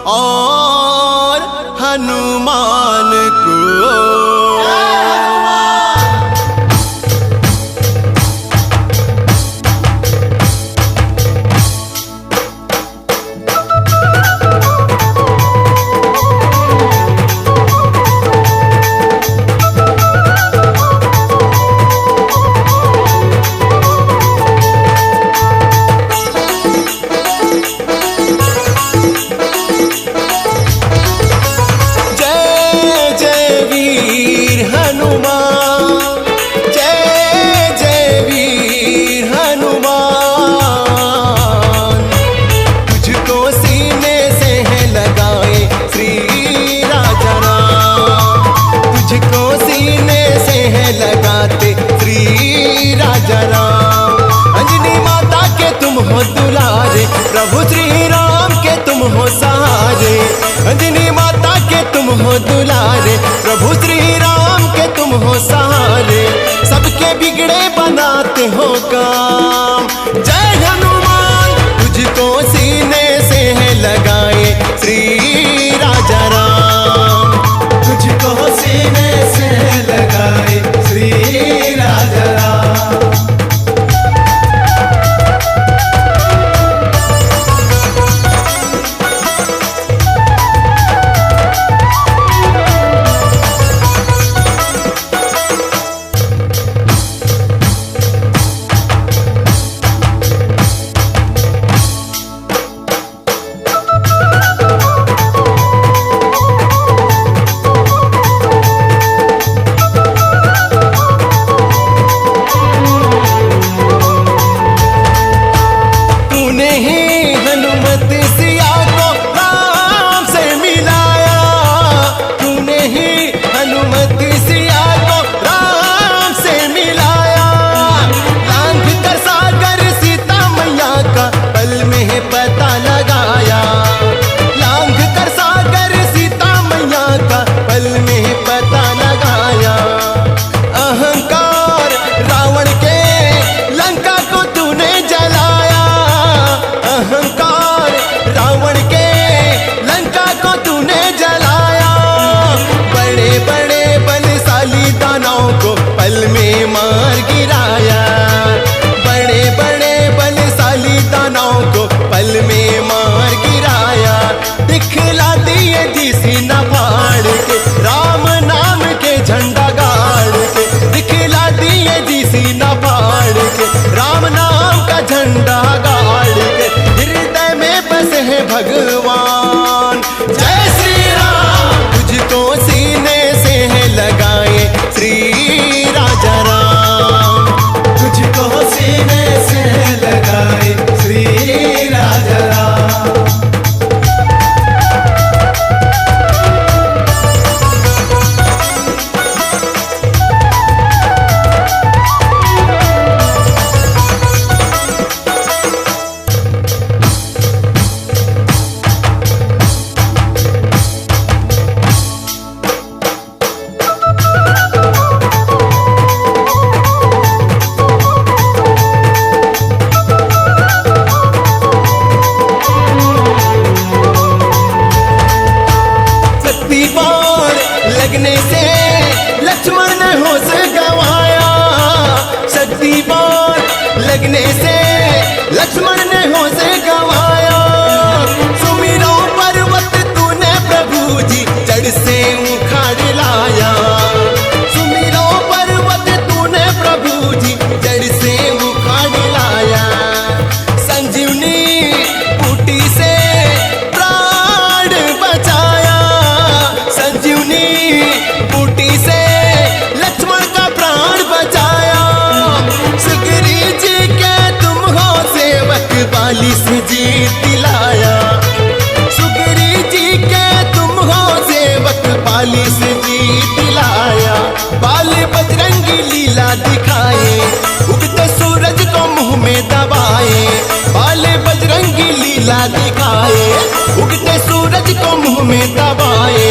और हनुमान को। लगाते श्री राजा राम। अंजनी माता के तुम हो दुलारे, प्रभु श्री राम के तुम हो सहारे। अंजनी माता के तुम हो दुलारे, प्रभु श्री राम के तुम हो सहारे। सबके बिगड़े बनाते हो काम। जय हनुमान तुझको सीने से है लगाए श्री राजा राम। तुझको सीने से लगाए श्री राजा राम। पल में मार गिराया, बड़े बड़े बलशाली दानवों को पल में मार गिराया। दिखला दिए जी सीना फाड़ के, राम नाम के झंडा गाड़ के। दिखला दिए जी सीना फाड़ के, राम नाम का झंडा गाड़ के। हृदय में बसे हैं भगवान। जय श्री राम तुझको सीने से है लगाए श्री राजा राम। तुझको सीने से लगाए श्री राजा राम। लगने से लक्ष्मण ने होश गंवाया। शक्ति बाण लगने से लक्ष्मण ने होश गंवाया। सुमिरो पर्वत तूने प्रभु जी जड़ से उखाड़ लाया। सुमिरो पर्वत तूने प्रभु जी जड़ से उखाड़ लाया। संजीवनी बूटी से प्राण बचाया। संजीवनी बूटी से लक्ष्मण का प्राण बचाया। सुग्रीव जी के तुम हो सेवक, बाली से जीत दिलाया। सुग्रीव जी के तुम हो सेवक, बाली से जीत दिलाया। बाल बजरंगी लीला दिखाए, उगते सूरज को मुंह में दबाए। बाल बजरंगी लीला दिखाए, उगते सूरज को मुंह में दबाए।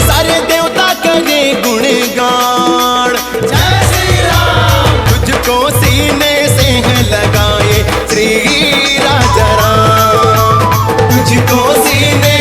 सारे देवता करे गुणगान। जय श्री राम तुझको सीने से है लगाए श्री राजा राम। तुझको सीने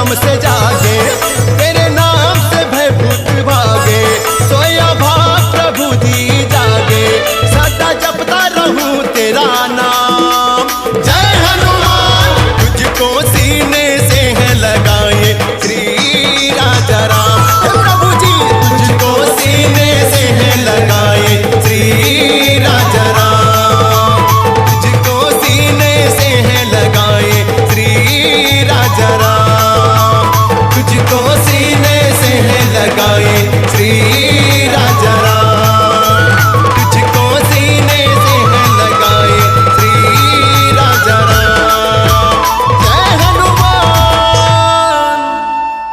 राम से जा